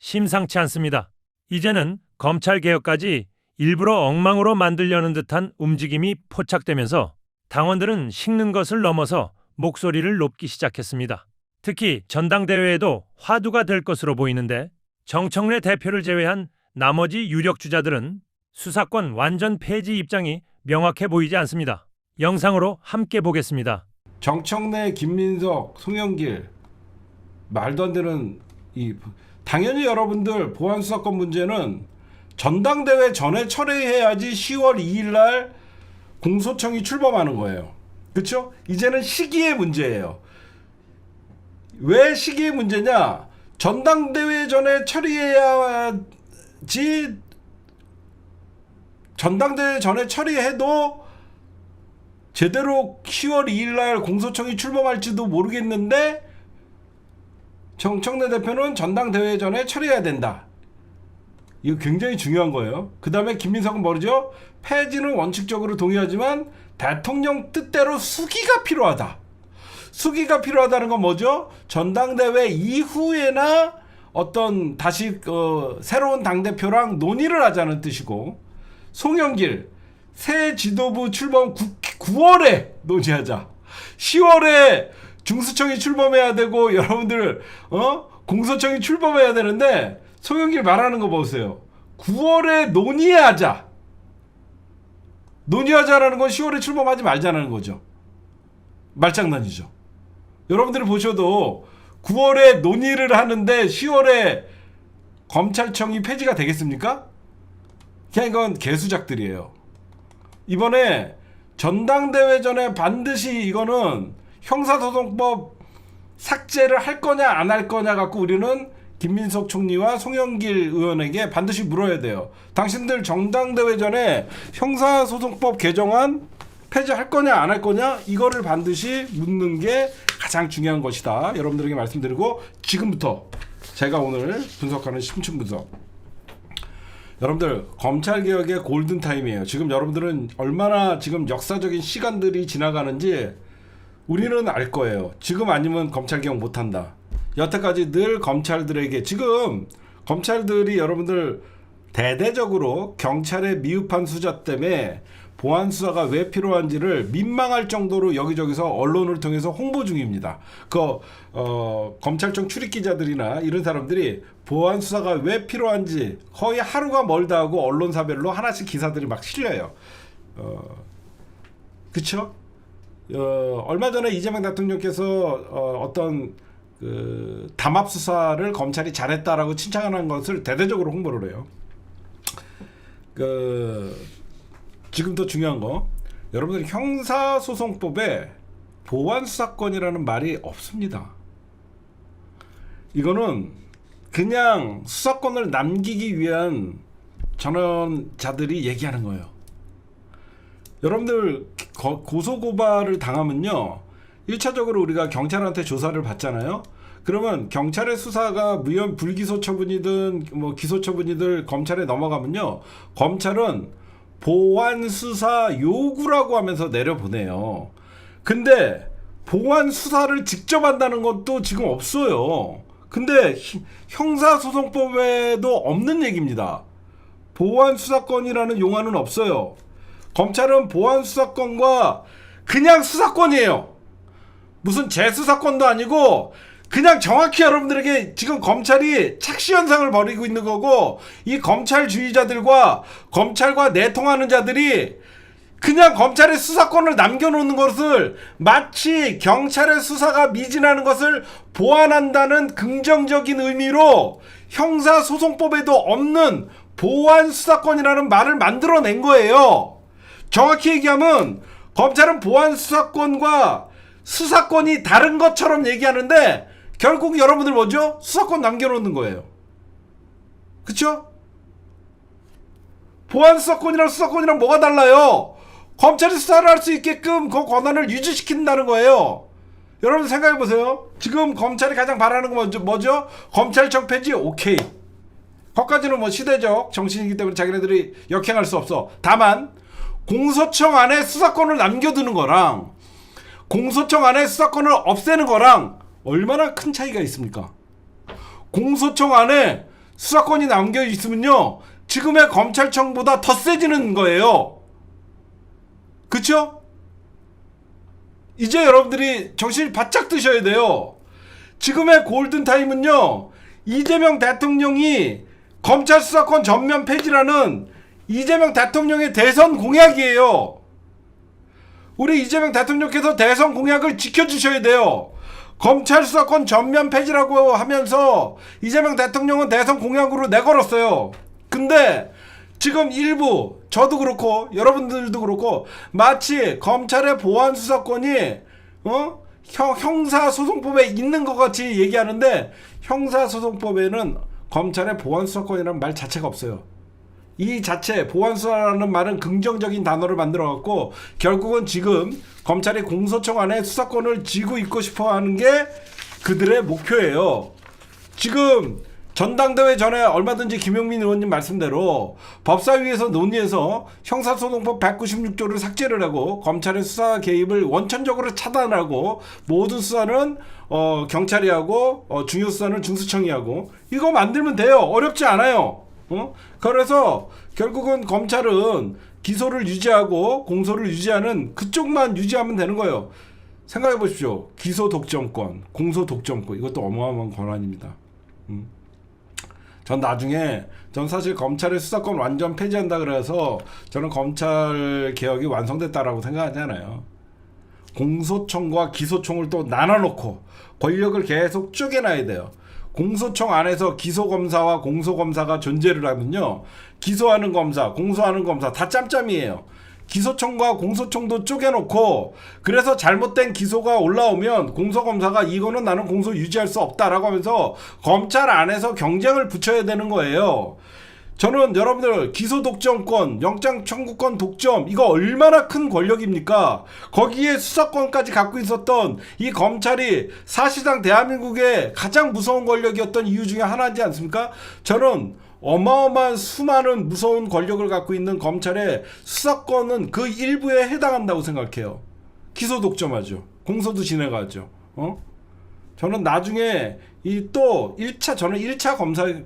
심상치 않습니다. 이제는 검찰개혁까지 일부러 엉망으로 만들려는 듯한 움직임이 포착되면서 당원들은 식는 것을 넘어서 목소리를 높이기 시작했습니다. 특히 전당대회에도 화두가 될 것으로 보이는데 정청래 대표를 제외한 나머지 유력 주자들은 수사권 완전 폐지 입장이 명확해 보이지 않습니다. 영상으로 함께 보겠습니다. 정청래, 김민석, 송영길 말도 안 되는 당연히 여러분들 보안 수사권 문제는 전당대회 전에 처리해야지 10월 2일 날 공소청이 출범하는 거예요. 그렇죠? 이제는 시기의 문제예요. 왜 시기의 문제냐? 전당대회 전에 처리해야지. 전당대회 전에 처리해도 제대로 10월 2일 날 공소청이 출범할지도 모르겠는데 정청래 대표는 전당대회 전에 처리해야 된다. 이거 굉장히 중요한 거예요. 그 다음에 김민석은 뭐죠? 폐지는 원칙적으로 동의하지만 대통령 뜻대로 수기가 필요하다. 수기가 필요하다는 건 뭐죠? 전당대회 이후에나 어떤 다시 새로운 당대표랑 논의를 하자는 뜻이고, 송영길 새 지도부 출범 9월에 논의하자. 10월에 중수청이 출범해야 되고 여러분들 공소청이 출범해야 되는데 송영길 말하는 거 보세요. 9월에 논의하자. 논의하자라는 건 10월에 출범하지 말자는 거죠. 말장난이죠. 여러분들이 보셔도 9월에 논의를 하는데 10월에 검찰청이 폐지가 되겠습니까? 그냥 이건 개수작들이에요. 이번에 전당대회 전에 반드시 이거는 형사소송법 삭제를 할 거냐 안 할 거냐 갖고 우리는 김민석 총리와 송영길 의원에게 반드시 물어야 돼요. 당신들 전당대회 전에 형사소송법 개정안 폐지할 거냐 안 할 거냐 이거를 반드시 묻는 게 가장 중요한 것이다. 여러분들에게 말씀드리고 지금부터 제가 오늘 분석하는 심층 분석. 여러분들 검찰개혁의 골든타임이에요. 지금 여러분들은 얼마나 지금 역사적인 시간들이 지나가는지 우리는 알 거예요. 지금 아니면 검찰개혁 못한다. 여태까지 늘 검찰들에게 지금 검찰들이 여러분들 대대적으로 경찰의 미흡한 수사 때문에 보안 수사가 왜 필요한지를 민망할 정도로 여기저기서 언론을 통해서 홍보 중입니다. 검찰청 출입 기자들이나 이런 사람들이 보안 수사가 왜 필요한지 거의 하루가 멀다 하고 언론사별로 하나씩 기사들이 막 실려요. 그쵸? 얼마 전에 이재명 대통령께서 어떤 담합 수사를 검찰이 잘했다라고 칭찬하는 것을 대대적으로 홍보를 해요. 지금 더 중요한 거, 여러분들 형사소송법에 보완수사권이라는 말이 없습니다. 이거는 그냥 수사권을 남기기 위한 전원자들이 얘기하는 거예요. 여러분들 고소고발을 당하면요 1차적으로 우리가 경찰한테 조사를 받잖아요. 그러면 경찰의 수사가 무혐의 불기소 처분이든 뭐 기소 처분이든 검찰에 넘어가면요 검찰은 보완 수사 요구라고 하면서 내려보내요. 근데 보완 수사를 직접 한다는 것도 지금 없어요. 근데 형사소송법에도 없는 얘기입니다. 보완 수사권이라는 용어는 없어요. 검찰은 보완 수사권과 그냥 수사권이에요. 무슨 재수사권도 아니고 그냥 정확히 여러분들에게 지금 검찰이 착시 현상을 벌이고 있는 거고, 이 검찰주의자들과 검찰과 내통하는 자들이 그냥 검찰의 수사권을 남겨놓는 것을 마치 경찰의 수사가 미진하는 것을 보완한다는 긍정적인 의미로 형사소송법에도 없는 보완 수사권이라는 말을 만들어낸 거예요. 정확히 얘기하면 검찰은 보완 수사권과 수사권이 다른 것처럼 얘기하는데 결국 여러분들 뭐죠? 수사권 남겨놓는 거예요. 그쵸? 보안 수사권이랑 수사권이랑 뭐가 달라요? 검찰이 수사를 할 수 있게끔 그 권한을 유지시킨다는 거예요. 여러분 생각해보세요. 지금 검찰이 가장 바라는 건 뭐죠? 검찰청 폐지? 오케이. 거기까지는 뭐 시대적 정신이기 때문에 자기네들이 역행할 수 없어. 다만 공소청 안에 수사권을 남겨두는 거랑 공소청 안에 수사권을 없애는 거랑 얼마나 큰 차이가 있습니까? 공소청 안에 수사권이 남겨 있으면요, 지금의 검찰청보다 더 세지는 거예요. 그쵸? 이제 여러분들이 정신이 바짝 드셔야 돼요. 지금의 골든타임은요, 이재명 대통령이 검찰 수사권 전면 폐지라는 이재명 대통령의 대선 공약이에요. 우리 이재명 대통령께서 대선 공약을 지켜주셔야 돼요. 검찰 수사권 전면 폐지라고 하면서 이재명 대통령은 대선 공약으로 내걸었어요. 근데 지금 일부, 저도 그렇고 여러분들도 그렇고, 마치 검찰의 보안 수사권이 형사소송법에 있는 것 같이 얘기하는데, 형사소송법에는 검찰의 보안 수사권이라는 말 자체가 없어요. 이 자체 보안수사라는 말은 긍정적인 단어를 만들어 갖고 결국은 지금 검찰이 공소청 안에 수사권을 쥐고 있고 싶어 하는 게 그들의 목표예요. 지금 전당대회 전에 얼마든지 김용민 의원님 말씀대로 법사위에서 논의해서 형사소송법 196조를 삭제를 하고 검찰의 수사 개입을 원천적으로 차단하고 모든 수사는 경찰이 하고 중요 수사는 중수청이 하고, 이거 만들면 돼요. 어렵지 않아요. 그래서 결국은 검찰은 기소를 유지하고 공소를 유지하는 그쪽만 유지하면 되는 거예요. 생각해 보십시오. 기소 독점권, 공소 독점권, 이것도 어마어마한 권한입니다. 전 사실 검찰의 수사권 완전 폐지한다 그래서 저는 검찰 개혁이 완성됐다라고 생각하지 않아요. 공소청과 기소청을 또 나눠놓고 권력을 계속 쪼개놔야 돼요. 공소청 안에서 기소검사와 공소검사가 존재를 하면요, 기소하는 검사, 공소하는 검사 다 짬짬이에요. 기소청과 공소청도 쪼개놓고, 그래서 잘못된 기소가 올라오면 공소검사가 이거는 나는 공소 유지할 수 없다라고 하면서 검찰 안에서 경쟁을 붙여야 되는 거예요. 저는 여러분들 기소 독점권, 영장 청구권 독점, 이거 얼마나 큰 권력입니까? 거기에 수사권까지 갖고 있었던 이 검찰이 사실상 대한민국의 가장 무서운 권력이었던 이유 중에 하나지 않습니까? 저는 어마어마한 수많은 무서운 권력을 갖고 있는 검찰의 수사권은 그 일부에 해당한다고 생각해요. 기소 독점하죠. 공소도 진행하죠. 저는 나중에 저는 1차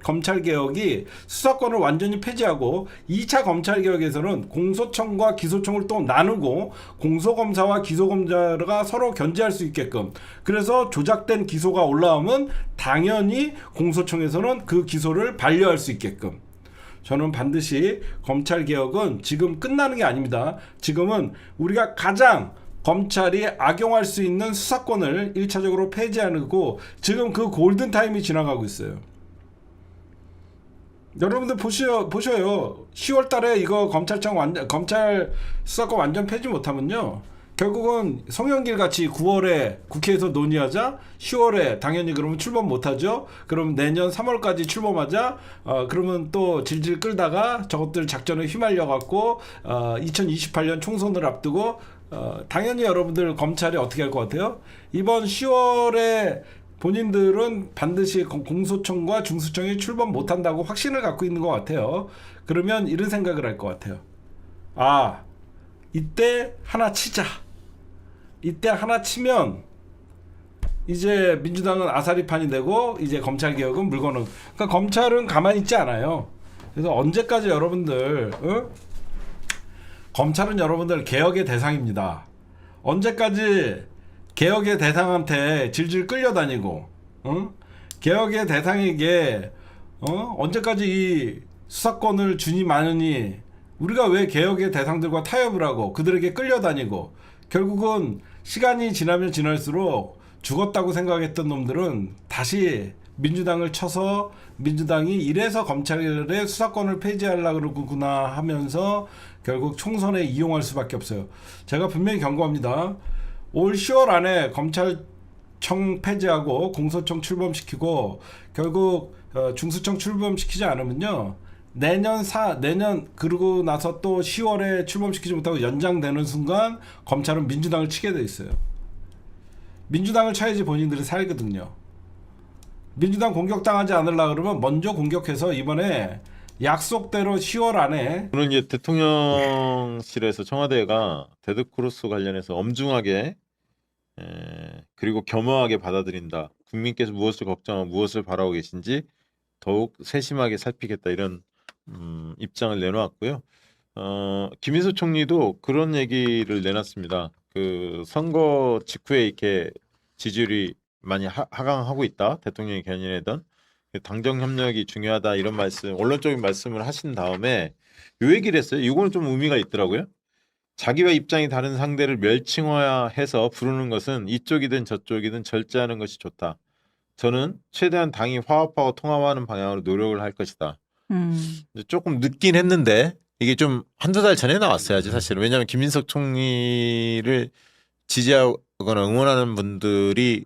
검찰 개혁이 수사권을 완전히 폐지하고 2차 검찰 개혁에서는 공소청과 기소청을 또 나누고 공소검사와 기소검사가 서로 견제할 수 있게끔, 그래서 조작된 기소가 올라오면 당연히 공소청에서는 그 기소를 반려할 수 있게끔, 저는 반드시 검찰 개혁은 지금 끝나는 게 아닙니다. 지금은 우리가 가장 검찰이 악용할 수 있는 수사권을 1차적으로 폐지하고 지금 그 골든타임이 지나가고 있어요. 여러분들 보셔요. 10월 달에 이거 검찰 수사권 완전 폐지 못하면요, 결국은 송영길 같이 9월에 국회에서 논의하자, 10월에 당연히 그러면 출범 못하죠. 그럼 내년 3월까지 출범하자. 그러면 또 질질 끌다가 저것들 작전에 휘말려 갖고 2028년 총선을 앞두고 당연히 여러분들 검찰이 어떻게 할 것 같아요? 이번 10월에 본인들은 반드시 공소청과 중수청이 출범 못한다고 확신을 갖고 있는 것 같아요. 그러면 이런 생각을 할 것 같아요. 이때 하나 치자. 이때 하나 치면 이제 민주당은 아사리판이 되고 이제 검찰 개혁은 물건은, 그러니까 검찰은 가만히 있지 않아요. 그래서 언제까지 여러분들 검찰은 여러분들 개혁의 대상입니다. 언제까지 개혁의 대상한테 질질 끌려다니고, 개혁의 대상에게 언제까지 이 수사권을 주니 마느니, 우리가 왜 개혁의 대상들과 타협을 하고 그들에게 끌려다니고, 결국은 시간이 지나면 지날수록 죽었다고 생각했던 놈들은 다시 민주당을 쳐서, 민주당이 이래서 검찰의 수사권을 폐지하려고 그러구나 하면서 결국 총선에 이용할 수밖에 없어요. 제가 분명히 경고합니다. 올 10월 안에 검찰청 폐지하고 공소청 출범시키고 결국 중수청 출범시키지 않으면요, 내년 그러고 나서 또 10월에 출범시키지 못하고 연장되는 순간 검찰은 민주당을 치게 돼 있어요. 민주당을 쳐야지 본인들이 살거든요. 민주당 공격당하지 않으려고 그러면 먼저 공격해서 이번에 약속대로 10월 안에. 저는 이제 대통령실에서 청와대가 데드크로스 관련해서 엄중하게 그리고 겸허하게 받아들인다. 국민께서 무엇을 걱정하고 무엇을 바라고 계신지 더욱 세심하게 살피겠다 이런 입장을 내놓았고요. 김인수 총리도 그런 얘기를 내놨습니다. 그 선거 직후에 이렇게 지지율이 많이 하강하고 있다. 대통령이 견인하던 당정 협력이 중요하다 이런 말씀, 원론적인 말씀을 하신 다음에 요 얘기를 했어요. 이거는 좀 의미가 있더라고요. 자기와 입장이 다른 상대를 멸칭화해서 부르는 것은 이쪽이든 저쪽이든 절제하는 것이 좋다. 저는 최대한 당이 화합하고 통합하는 방향으로 노력을 할 것이다. 이제 조금 늦긴 했는데 이게 좀 한두 달 전에 나왔어야지 사실은. 왜냐하면 김민석 총리를 지지하거나 응원하는 분들이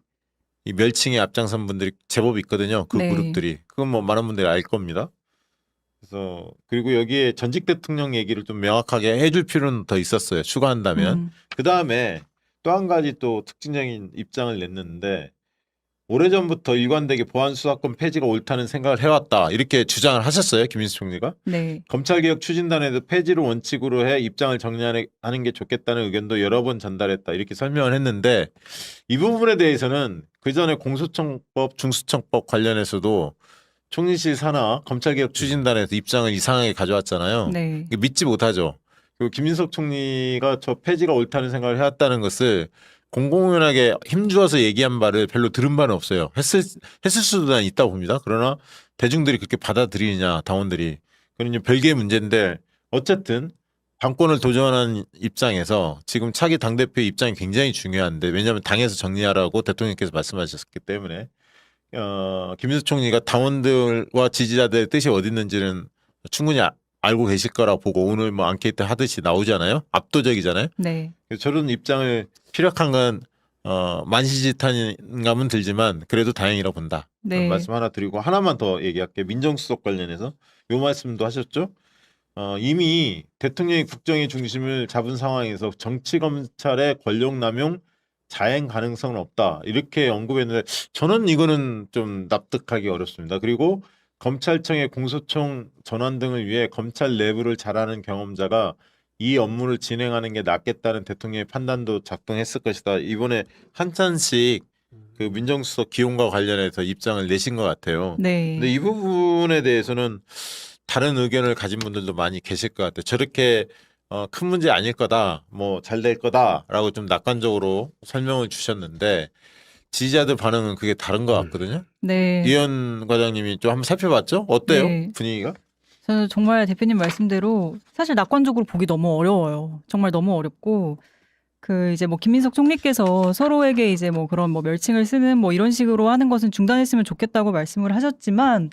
이 멸칭에 앞장선 분들이 제법 있거든요. 그 네. 그룹들이. 그건 뭐 많은 분들이 알 겁니다. 그래서 그리고 여기에 전직 대통령 얘기를 좀 명확하게 해줄 필요는 더 있었어요. 추가한다면. 그 다음에 또 한 가지 또 특징적인 입장을 냈는데 오래전부터 일관되게 보안수사권 폐지가 옳다는 생각을 해왔다. 이렇게 주장을 하셨어요. 김인수 총리가. 네. 검찰개혁 추진단에도 폐지를 원칙으로 해 입장을 정리하는 게 좋겠다는 의견도 여러 번 전달했다. 이렇게 설명을 했는데 이 부분에 대해서는 그 전에 공소청법, 중수청법 관련해서도 총리실 산하 검찰개혁 추진단에서 입장을 이상하게 가져왔잖아요. 네. 이게 믿지 못하죠. 그리고 김인석 총리가 저 폐지가 옳다는 생각을 해왔다는 것을 공공연하게 힘주어서 얘기한 바를 별로 들은 바는 없어요. 했을 수도 난 있다고 봅니다. 그러나 대중들이 그렇게 받아들이느냐, 당원들이. 그건 이제 별개의 문제인데 어쨌든 당권을 도전하는 입장에서 지금 차기 당대표의 입장이 굉장히 중요한데 왜냐하면 당에서 정리하라고 대통령께서 말씀하셨기 때문에 김인수 총리가 당원들과 지지자들의 뜻이 어디 있는지는 충분히 알고 계실 거라고 보고 오늘 뭐 앙케이트 하듯이 나오잖아요. 압도적이잖아요. 네. 저런 입장을 피력한 건 만시지탄감은 들지만 그래도 다행이라고 본다. 네. 말씀 하나 드리고 하나만 더 얘기할게요. 민정수석 관련해서 요 말씀도 하셨죠. 이미 대통령이 국정의 중심을 잡은 상황에서 정치검찰의 권력남용 자행 가능성은 없다. 이렇게 언급했는데 저는 이거는 좀 납득하기 어렵습니다. 그리고 검찰청의 공소청 전환 등을 위해 검찰 내부를 잘 아는 경험자가 이 업무를 진행하는 게 낫겠다는 대통령의 판단도 작동했을 것이다. 이번에 한찬씩 그 민정수석 기용과 관련해서 입장을 내신 것 같아요. 네. 근데 이 부분에 대해서는 다른 의견을 가진 분들도 많이 계실 것 같아요. 저렇게 큰 문제 아닐 거다, 뭐 잘 될 거다라고 좀 낙관적으로 설명을 주셨는데 지지자들 반응은 그게 다른 것 같거든요. 네. 이현 과장님이 좀 한번 살펴봤죠? 어때요? 네. 분위기가? 저는 정말 대표님 말씀대로 사실 낙관적으로 보기 너무 어려워요. 정말 너무 어렵고 그 이제 뭐 김민석 총리께서 서로에게 이제 뭐 그런 뭐 멸칭을 쓰는 뭐 이런 식으로 하는 것은 중단했으면 좋겠다고 말씀을 하셨지만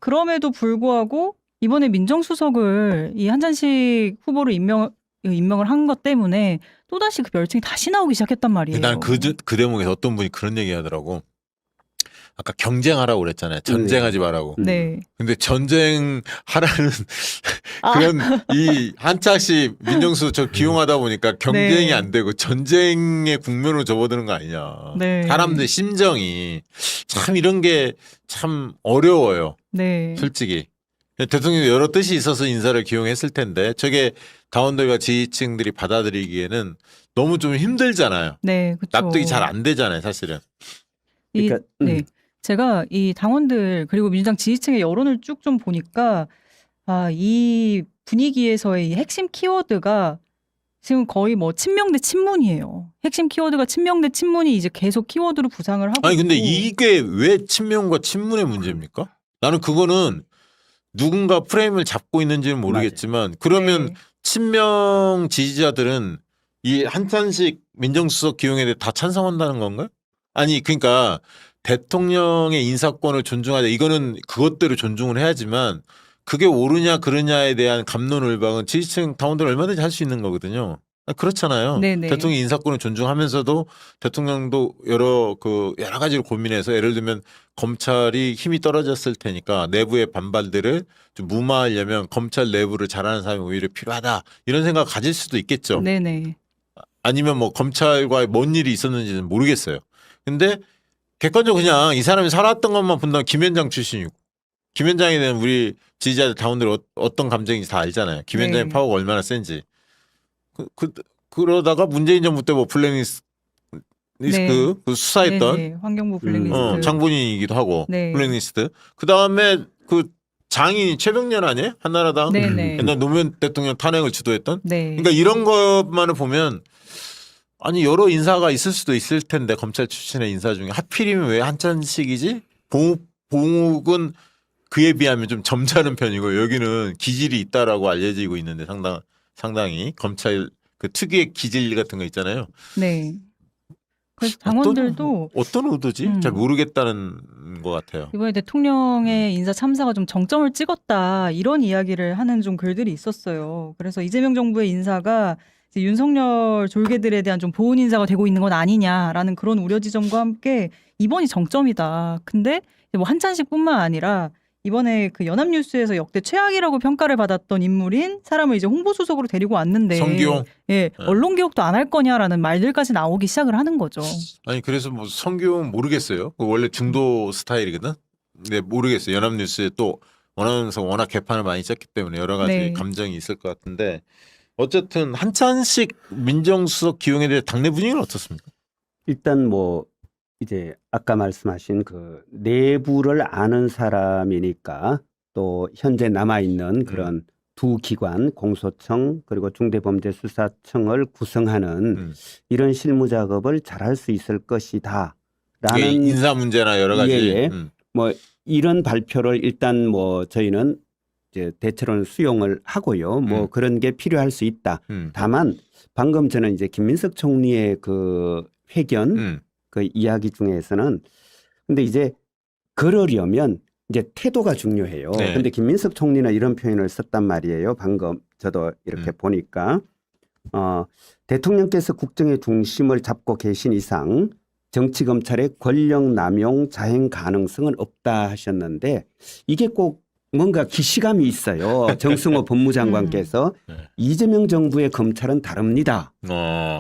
그럼에도 불구하고 이번에 민정수석을 이 한잔식 후보를 임명을 한 것 때문에 또다시 그 멸칭이 다시 나오기 시작했단 말이에요. 난 그 대목에서 어떤 분이 그런 얘기 하더라고. 아까 경쟁하라고 그랬잖아요. 전쟁하지 말라고. 네. 근데 전쟁하라는 그런 이 한차씩 민정수석 저 기용하다 보니까 경쟁이 네. 안 되고 전쟁의 국면으로 접어드는 거 아니냐. 네. 사람들 심정이 참 이런 게 참 어려워요. 네. 솔직히. 대통령이 여러 뜻이 있어서 인사를 기용했을 텐데 저게 당원들과 지지층들이 받아들이기에는 너무 좀 힘들잖아요. 네, 그렇죠. 납득이 잘 안 되잖아요, 사실은. 네. 제가 이 당원들 그리고 민주당 지지층의 여론을 쭉 좀 보니까 이 분위기에서의 이 핵심 키워드가 지금 거의 뭐 친명 대 친문이에요. 핵심 키워드가 친명 대 친문이 이제 계속 키워드로 부상을 하고 아니 근데 있고. 이게 왜 친명과 친문의 문제입니까? 나는 그거는 누군가 프레임을 잡고 있는지는 모르겠지만 그러면 네. 친명 지지자들은 이 한찬식 민정수석 기용에 대해 다 찬성한다는 건가요? 아니 그러니까 대통령의 인사권을 존중하자 이거는 그것대로 존중을 해야지만 그게 옳으냐 그르냐에 대한 갑론을박은 지지층 당원들 얼마든지 할 수 있는 거거든요. 그렇잖아요. 네네. 대통령 인사권을 존중하면서도 대통령도 여러 가지를 고민해서 예를 들면 검찰이 힘이 떨어졌을 테니까 내부의 반발들을 좀 무마하려면 검찰 내부를 잘하는 사람이 오히려 필요하다 이런 생각 가질 수도 있겠죠. 네네. 아니면 뭐 검찰과 뭔 일이 있었는지는 모르겠어요. 근데 객관적으로 그냥 이 사람이 살았던 것만 본다면 김현장 출신이고 김현장에 대한 우리 지지자들 당원들 어떤 감정인지 다 알잖아요. 김현장의 네. 파워가 얼마나 센지. 그러다가 문재인 정부 때 뭐 블랙리스트 네. 그 수사했던 네네. 환경부 블랙리스트. 장본인이기도 하고 네. 블랙리스트. 그 다음에 그 장인이 최병년 아니에요? 한나라당. 네네. 옛날 노무현 대통령 탄핵을 주도했던. 네. 그러니까 이런 것만을 보면 아니 여러 인사가 있을 수도 있을 텐데 검찰 출신의 인사 중에 하필이면 왜 한찬식이지? 봉욱은 그에 비하면 좀 점잖은 편이고 여기는 기질이 있다라고 알려지고 있는데 상당히 검찰 그 특유의 기질 같은 거 있잖아요. 네. 그래서 당원들도 어떤 의도지? 잘 모르겠다는 것 같아요. 이번에 대통령의 인사 참사가 좀 정점을 찍었다 이런 이야기를 하는 좀 글들이 있었어요. 그래서 이재명 정부의 인사가 이제 윤석열 졸개들에 대한 좀 보훈 인사가 되고 있는 건 아니냐라는 그런 우려 지점과 함께 이번이 정점이다. 근데 뭐 한찬식뿐만 아니라 이번에 그 연합뉴스에서 역대 최악이라고 평가를 받았던 인물인 사람을 이제 홍보수석으로 데리고 왔는데 성기용. 예, 언론 개혁도 안 할 거냐라는 말들까지 나오기 시작을 하는 거죠. 아니 그래서 뭐 성기용 모르겠어요. 원래 중도 스타일이거든. 근데 모르겠어요. 연합뉴스에 또 워낙 개판을 많이 짰기 때문에 여러 가지 네. 감정이 있을 것 같은데 어쨌든 한찬식 민정수석 기용에 대해 당내 분위기는 어떻습니까? 일단 뭐 이제 아까 말씀하신 그 내부를 아는 사람이니까 또 현재 남아 있는 그런 두 기관 공소청 그리고 중대범죄수사청을 구성하는 이런 실무 작업을 잘할 수 있을 것이다라는 인사 문제나 여러 가지. 예. 뭐 이런 발표를 일단 뭐 저희는 이제 대체로는 수용을 하고요. 뭐 그런 게 필요할 수 있다. 다만 방금 저는 이제 김민석 총리의 그 회견 그 이야기 중에서는 근데 이제 그러려면 이제 태도가 중요해요. 네. 근데 김민석 총리는 이런 표현을 썼단 말이에요. 방금 저도 이렇게 보니까 대통령께서 국정의 중심을 잡고 계신 이상 정치 검찰의 권력 남용 자행 가능성은 없다 하셨는데 이게 꼭 뭔가 기시감이 있어요. 정승호 법무장관께서 이재명 정부의 검찰은 다릅니다.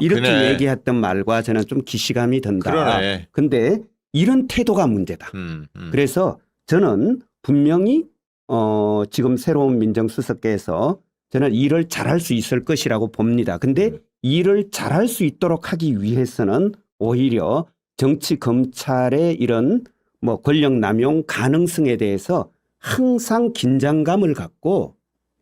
이렇게 그래. 얘기했던 말과 저는 좀 기시감이 든다. 그러네. 근데 이런 태도가 문제다. 그래서 저는 분명히 지금 새로운 민정수석께서 저는 일을 잘할 수 있을 것이라고 봅니다. 근데 일을 잘할 수 있도록 하기 위해서는 오히려 정치 검찰의 이런 뭐 권력 남용 가능성에 대해서 항상 긴장감을 갖고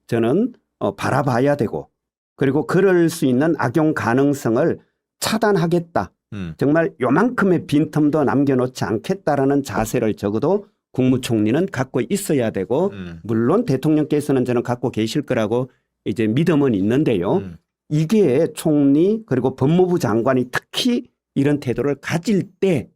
저는 바라봐야 되고 그리고 그럴 수 있는 악용 가능성을 차단하겠다. 정말 요만큼의 빈틈도 남겨놓지 않겠다라는 자세를 적어도 국무총리는 갖고 있어야 되고 물론 대통령께서는 저는 갖고 계실 거라고 이제 믿음은 있는데요. 이게 총리 그리고 법무부 장관이 특히 이런 태도를 가질 때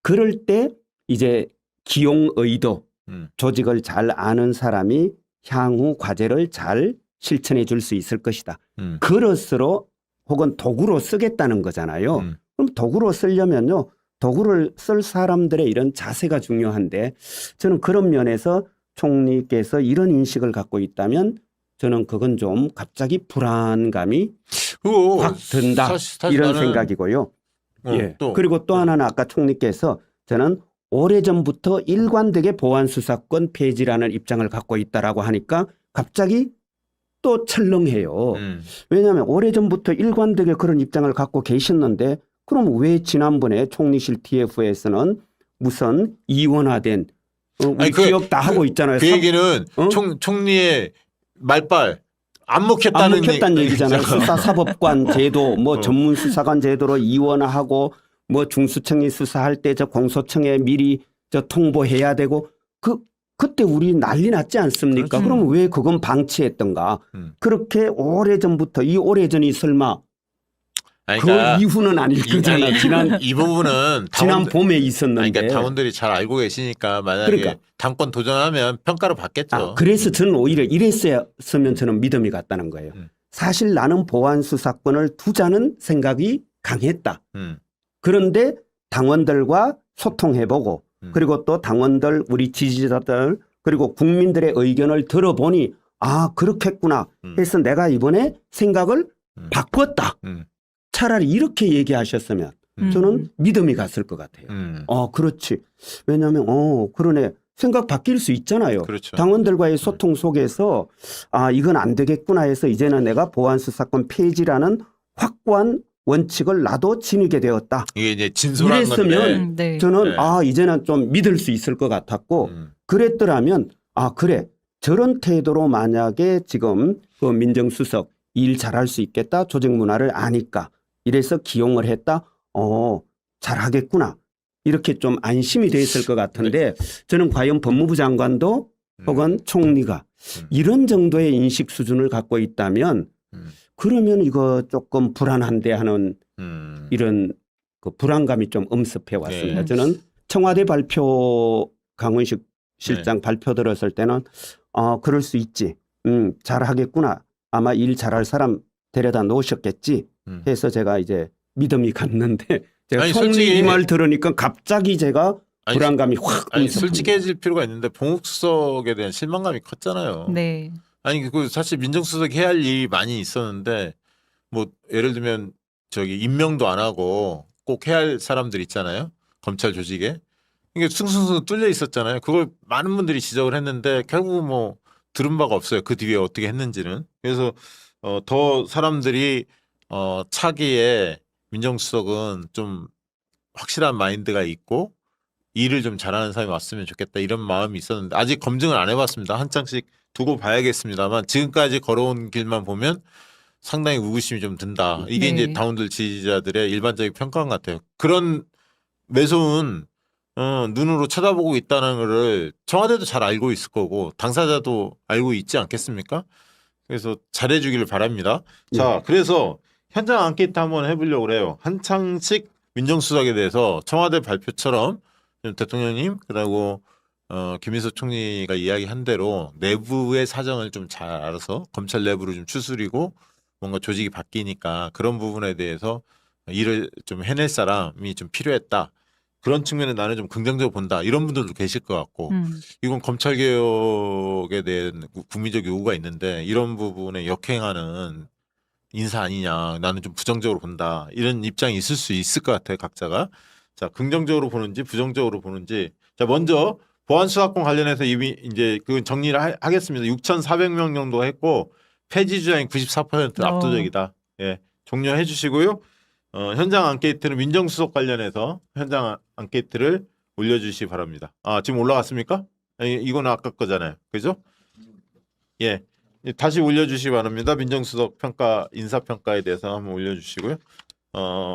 그럴 때 이제 기용 의도 조직을 잘 아는 사람이 향후 과제를 잘 실천해 줄 수 있을 것이다. 그릇으로 혹은 도구로 쓰겠다는 거잖아요. 그럼 도구로 쓰려면요. 도구를 쓸 사람들의 이런 자세가 중요한데 저는 그런 면에서 총리께서 이런 인식을 갖고 있다면 저는 그건 좀 갑자기 불안감이 확 든다. 이런 생각이고요. 예. 그리고 또 하나는 아까 총리께서 저는 오래전부터 일관되게 보안수사권 폐지라는 입장을 갖고 있다라고 하니까 갑자기 또 철렁해요. 왜냐하면 오래전부터 일관되게 그런 입장을 갖고 계셨는데 그럼 왜 지난번에 총리실 TF에서는 무슨 이원화된 우리 기억 다 하고 있잖아요. 그 얘기는 총리의 말빨 안 먹혔다는 얘기잖아요. 수사사법관 제도 뭐 전문수사관 제도로 이원화하고 뭐 중수청이 수사할 때 저 공소청에 미리 저 통보해야 되고 그때 우리 난리 났지 않습니까? 그렇죠. 그럼 왜 그건 방치했던가? 그렇게 오래전부터 이 오래전이 설마 그러니까 그 이후는 아닐 거잖아. 이 부분은 지난 봄에 있었는데. 그러니까 당원들이 잘 알고 계시니까 만약에 그러니까. 당권 도전하면 평가를 받겠죠. 그래서 저는 오히려 이랬으면 저는 믿음이 갔다는 거예요. 사실 나는 보안수사권을 두자는 생각이 강했다. 그런데 당원들과 소통해보고 그리고 또 당원들 우리 지지자들 그리고 국민들의 의견을 들어보니 그렇겠구나 해서 내가 이번에 생각을 바꿨다. 차라리 이렇게 얘기하셨으면 저는 믿음이 갔을 것 같아요. 그렇지. 왜냐하면 그러네. 생각 바뀔 수 있잖아요. 그렇죠. 당원들과의 소통 속에서 이건 안 되겠구나 해서 이제는 내가 보안수사권 폐지라는 확고한 원칙을 나도 지니게 되었다. 이게 이제 진솔한 이랬으면 건데. 저는 이제는 좀 믿을 수 있을 것 같았고 그랬더라면 아, 그래. 저런 태도로 만약에 지금 그 민정수석 일 잘할 수 있겠다. 조직 문화를 아니까. 이래서 기용을 했다. 잘하겠구나. 이렇게 좀 안심이 돼 있을 것 같은데 저는 과연 법무부 장관도 혹은 총리가 이런 정도의 인식 수준을 갖고 있다면 그러면 이거 조금 불안한데 하는 이런 그 불안감이 좀 엄습해 왔습니다. 네. 저는 청와대 발표 강훈식 실장 발표 들었을 때는 그럴 수 있지. 잘하겠구나. 아마 일 잘할 사람 데려다 놓으셨겠지 해서 제가 이제 믿음이 갔는데 제가 아니, 총리 솔직히- 이 말 들으니까 갑자기 제가 아니, 불안감이 확 아니 엄습합니다. 솔직해질 필요가 있는데 봉욱수석에 대한 실망감이 컸잖아요. 네. 아니 그 사실 민정수석이 해야 할 일이 많이 있었는데 뭐 예를 들면 저기 임명도 안 하고 꼭 해야 할 사람들 있잖아요. 검찰 조직에 이게 숭숭숭 뚫려 있었잖아요. 그걸 많은 분들이 지적을 했는데 결국 뭐 들은 바가 없어요. 그 뒤에 어떻게 했는지는. 그래서 더 사람들이 차기에 민정수석은 좀 확실한 마인드가 있고 일을 좀 잘하는 사람이 왔으면 좋겠다 이런 마음이 있었는데 아직 검증을 안 해봤습니다. 한창씩 두고 봐야겠습니다만 지금까지 걸어온 길만 보면 상당히 의구심이 좀 든다. 이게 네. 이제 다운들 지지자들의 일반적인 평가인 것 같아요. 그런 매서운 눈으로 쳐다보고 있다는 거를 청와대도 잘 알고 있을 거고 당사자도 알고 있지 않겠습니까? 그래서 잘해주기를 바랍니다. 자, 그래서 현장 앙케이트 한번 해보려고 그래요. 한창식 민정수석에 대해서 청와대 발표처럼 좀 대통령님 그리고 김인석 총리가 이야기한 대로 내부의 사정을 좀 잘 알아서 검찰 내부로 좀 추스리고 뭔가 조직이 바뀌니까 그런 부분에 대해서 일을 좀 해낼 사람이 좀 필요했다. 그런 측면에 나는 좀 긍정적으로 본다. 이런 분들도 계실 것 같고 이건 검찰 개혁에 대한 국민적 요구가 있는데 이런 부분에 역행하는 인사 아니냐. 나는 좀 부정적으로 본다. 이런 입장이 있을 수 있을 것 같아요. 각자가. 자, 긍정적으로 보는지 부정적으로 보는지. 자, 먼저 보안 수사권 관련해서 이미 이제 그 정리를 하겠습니다. 6,400명 정도 했고 폐지 주장이 94% 압도적이다. 예, 종료해 주시고요. 현장 앙케이트는 민정수석 관련해서 현장 앙케이트를 올려주시기 바랍니다. 아, 지금 올라갔습니까? 이거는 아까 거잖아요. 그죠? 예. 다시 올려주시기 바랍니다. 민정수석 평가, 인사평가에 대해서 한번 올려주시고요.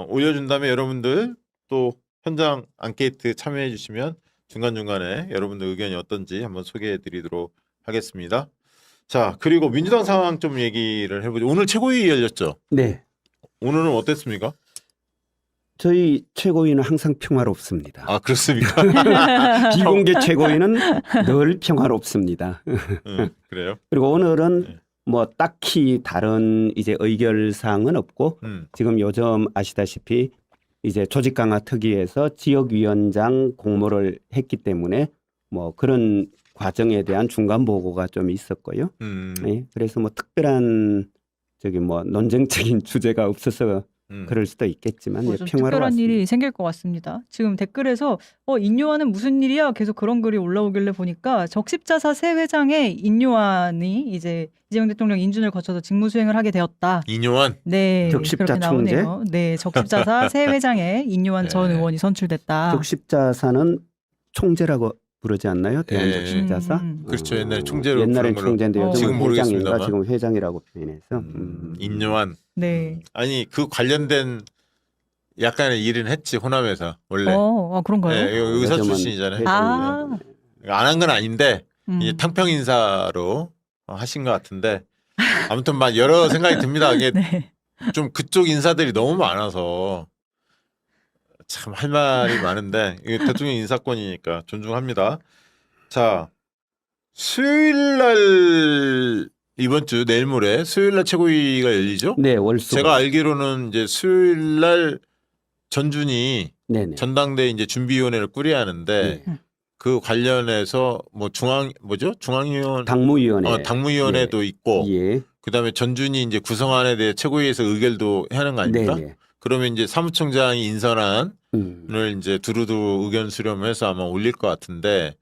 올려준 다음에 여러분들 또 현장 앙케이트 참여해 주시면 중간중간에 여러분들 의견이 어떤지 한번 소개해 드리도록 하겠습니다. 자, 그리고 민주당 상황 좀 얘기를 해보죠. 오늘 최고위 열렸죠? 네. 오늘은 어땠습니까? 저희 최고위는 항상 평화롭습니다. 아, 그렇습니까? 비공개 최고위는 늘 평화롭습니다. 그래요? 그리고 오늘은 네. 뭐 딱히 다른 이제 의결 사항은 없고 지금 요즘 아시다시피 이제 조직 강화 특위에서 지역위원장 공모를 했기 때문에 뭐 그런 과정에 대한 중간 보고가 좀 있었고요. 네, 그래서 뭐 특별한 저기 뭐 논쟁적인 주제가 없어서 그럴 수도 있겠지만 좀 평화로 특별한 왔습니다. 일이 생길 것 같습니다. 지금 댓글에서 인요한은 무슨 일이야? 계속 그런 글이 올라오길래 보니까 적십자사 새 회장의 인요한이 이제 이재명 대통령 인준을 거쳐서 직무수행을 하게 되었다. 인요한? 네, 적십자 그렇게 나오네요. 네, 적십자사 새 회장의 인요한 네. 전 의원이 선출됐다. 적십자사는 총재라고 부르지 않나요? 대한적십자사? 그렇죠. 옛날에 총재로 옛날엔 부른 걸로. 총재인데 요즘은 지금 회장인가 모르겠습니다만. 지금 회장이라고 표현해서 인요한. 네. 아니 그 관련된 약간의 일은 했지 호남에서 원래. 그런가요? 네, 의사 요즘은 출신이잖아요. 아, 안 한 건 아닌데 이제 음. 탕평 인사로 하신 것 같은데 아무튼 막 여러 생각이 듭니다. 이게 네. 좀 그쪽 인사들이 너무 많아서 참 할 말이 많은데 이게 대통령 인사권이니까 존중합니다. 자, 수요일 날 이번 주 내일 모레 수요일 날 최고위가 열리죠? 네, 월수. 제가 알기로는 이제 수요일 날 전준이 네네. 전당대회 이제 준비위원회를 꾸려야 하는데 네. 그 관련해서 뭐 중앙위원 당무위원회. 당무위원회도 있고 예. 그다음에 전준이 이제 구성안에 대해 최고위에서 의결도 해야 하는 거 아닙니까? 네네. 그러면 이제 사무총장이 인선안을 음. 이제 두루두루 의견 수렴해서 아마 올릴 것 같은데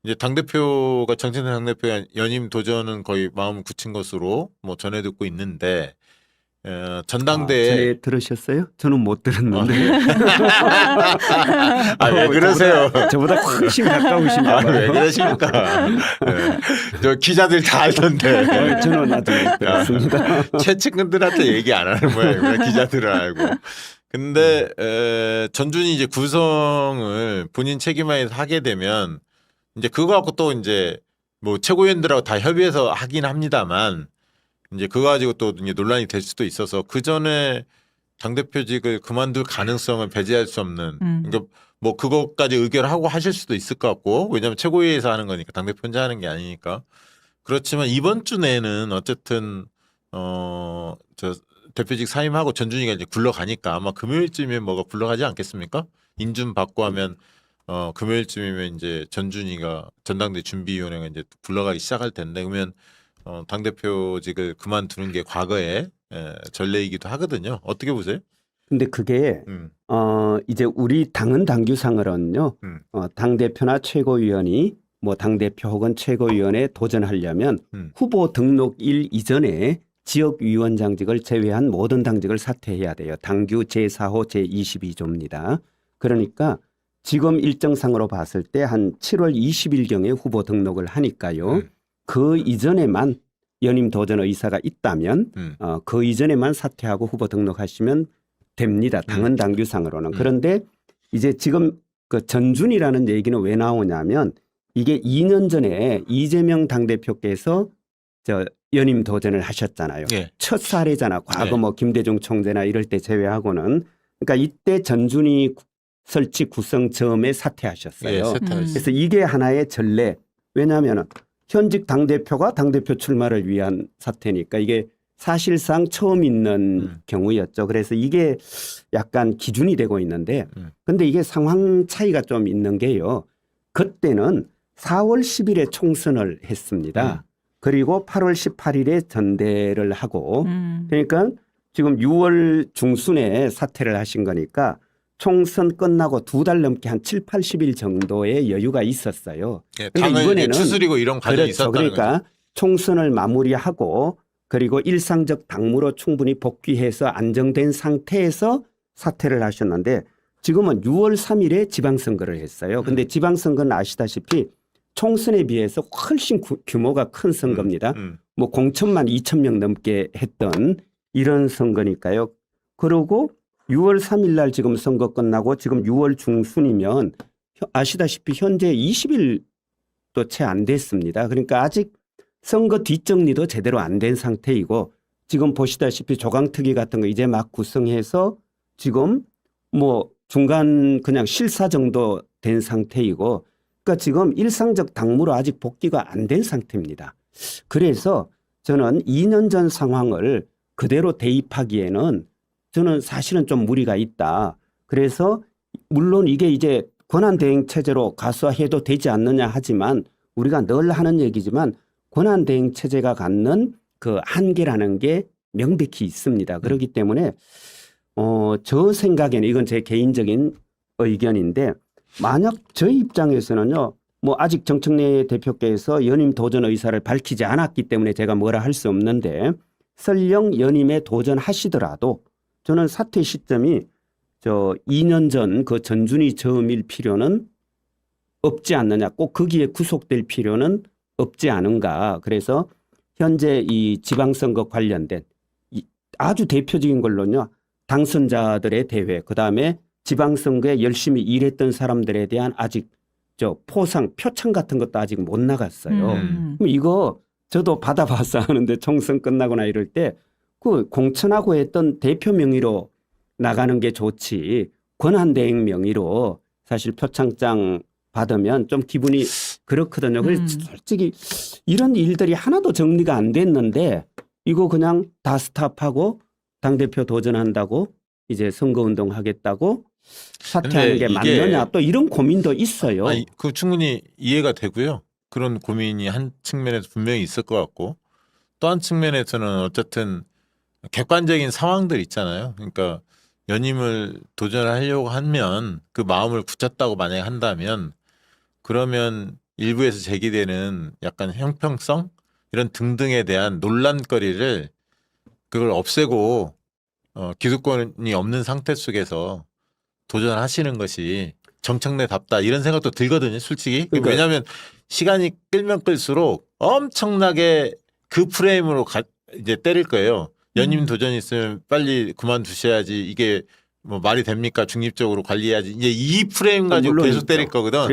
이제 당대표가 정진석 당대표가 연임 도전은 거의 마음을 굳힌 것으로 뭐 전해 듣고 있는데 전당대회 전에 들으셨어요? 저는 못 들었는데. 왜 그러세요? 저보다 훨씬 가까우신가 왜 봐요. 그러십니까? 네. 저 기자들 다 알던데. 저는 아직 못 들었습니다. 최측근들한테 얘기 안 하는 모양이구나. 기자들은 알고. 근데 전준이 이제 구성을 본인 책임하에서 하게 되면 이제 그거 갖고 또 이제 뭐 최고위원들하고 다 협의해서 하긴 합니다만 이제 그거 가지고 또 이제 논란이 될 수도 있어서 그 전에 당대표직을 그만둘 가능성을 배제할 수 없는 그러니까 뭐 그것까지 의결하고 하실 수도 있을 것 같고 왜냐하면 최고위에서 하는 거니까 당대표 혼자 하는 게 아니니까 그렇지만 이번 주 내는 어쨌든 저 대표직 사임하고 전준이가 이제 굴러가니까 아마 금요일쯤이면 뭐가 굴러가지 않겠습니까? 인준 받고 하면 금요일쯤이면 이제 전준이가 전당대 준비위원회가 이제 굴러가기 시작할 텐데 그러면 당대표직을 그만두는 게 과거의 전례이기도 하거든요. 어떻게 보세요? 근데 그게 이제 우리 당은 당규상으로는요. 당대표나 최고위원이 뭐 당대표 혹은 최고위원에 도전하려면 후보 등록일 이전에 지역위원장직을 제외한 모든 당직을 사퇴해야 돼요. 당규 제4호 제22조입니다. 그러니까 지금 일정상으로 봤을 때 한 7월 20일경에 후보 등록을 하니까요. 그 이전에만 연임 도전 의사가 있다면 그 이전에만 사퇴하고 후보 등록하시면 됩니다. 당은 당규상으로는. 그런데 이제 지금 그 전준이라는 얘기는 왜 나오냐면 이게 2년 전에 이재명 당대표께서 저 연임 도전을 하셨잖아요. 예. 첫 사례잖아. 과거 예. 뭐 김대중 총재나 이럴 때 제외하고는. 그러니까 이때 전준이 설치 구성 처음에 사퇴하셨어요. 예, 세탁을 그래서 이게 하나의 전례. 왜냐하면 현직 당대표가 당대표 출마를 위한 사태니까 이게 사실상 처음 있는 경우였죠. 그래서 이게 약간 기준이 되고 있는데 근데 이게 상황 차이가 좀 있는 게요. 그때는 4월 10일에 총선을 했습니다. 그리고 8월 18일에 전대를 하고 그러니까 지금 6월 중순에 사퇴를 하신 거니까 총선 끝나고 2달 넘게 한 7, 80일 정도의 여유가 있었어요. 예, 근데 당을 이번에는 추스리고 이런 과정이 그렇죠. 있었다는 그러니까 거죠. 총선을 마무리하고 그리고 일상적 당무로 충분히 복귀해서 안정된 상태에서 사퇴를 하셨는데 지금은 6월 3일에 지방선거를 했어요. 근데 지방선거는 아시다시피 총선에 비해서 훨씬 규모가 큰 선거입니다. 뭐 공천만 2천 명 넘게 했던 이런 선거니까요. 그리고 6월 3일 날 지금 선거 끝나고 지금 6월 중순이면 아시다시피 현재 20일도 채 안 됐습니다. 그러니까 아직 선거 뒷정리도 제대로 안 된 상태이고 지금 보시다시피 조강특위 같은 거 이제 막 구성해서 지금 뭐 중간 그냥 실사 정도 된 상태이고 그러니까 지금 일상적 당무로 아직 복귀가 안 된 상태입니다. 그래서 저는 2년 전 상황을 그대로 대입하기에는 저는 사실은 좀 무리가 있다. 그래서 물론 이게 이제 권한대행 체제로 가수화해도 되지 않느냐 하지만 우리가 늘 하는 얘기지만 권한대행 체제가 갖는 그 한계라는 게 명백히 있습니다. 그렇기 때문에 저 생각에는 이건 제 개인적인 의견인데 만약 저희 입장에서는요. 뭐 아직 정청래 대표께서 연임 도전 의사를 밝히지 않았기 때문에 제가 뭐라 할 수 없는데 설령 연임에 도전하시더라도 저는 사퇴 시점이 저 2년 전 그 전준이 즈음일 필요는 없지 않느냐. 꼭 거기에 구속될 필요는 없지 않은가. 그래서 현재 이 지방선거 관련된 아주 대표적인 걸로는요. 당선자들의 대회 그다음에 지방선거에 열심히 일했던 사람들에 대한 아직 저 포상 표창 같은 것도 아직 못 나갔어요. 그럼 이거 저도 받아봐서 하는데 총선 끝나거나 이럴 때 그 공천하고 했던 대표 명의로 나가는 게 좋지 권한대행 명의로 사실 표창장 받으면 좀 기분이 그렇거든요. 그래서 솔직히 이런 일들이 하나도 정리가 안 됐는데 이거 그냥 다 스탑하고 당대표 도전한다고 이제 선거운동 하겠다고 사퇴하는 게 맞느냐 또 이런 고민도 있어요. 아니, 그 충분히 이해가 되고요. 그런 고민이 한 측면에서 분명히 있을 것 같고 또 한 측면에서는 어쨌든 객관적인 상황들 있잖아요. 그러니까 연임을 도전하려고 하면 그 마음을 굳혔다고 만약에 한다면 그러면 일부에서 제기되는 약간 형평성 이런 등등에 대한 논란거리를 그걸 없애고 기득권이 없는 상태 속에서 도전하시는 것이 정청래답다 이런 생각도 들거든요, 솔직히. 그러니까- 왜냐하면 시간이 끌면 끌수록 엄청나게 그 프레임으로 이제 때릴 거예요. 연임 도전이 있으면 빨리 그만두셔야지 이게 뭐 말이 됩니까? 중립적으로 관리해야지. 이제 이 프레임 가지고 계속 물론이죠. 때릴 거거든.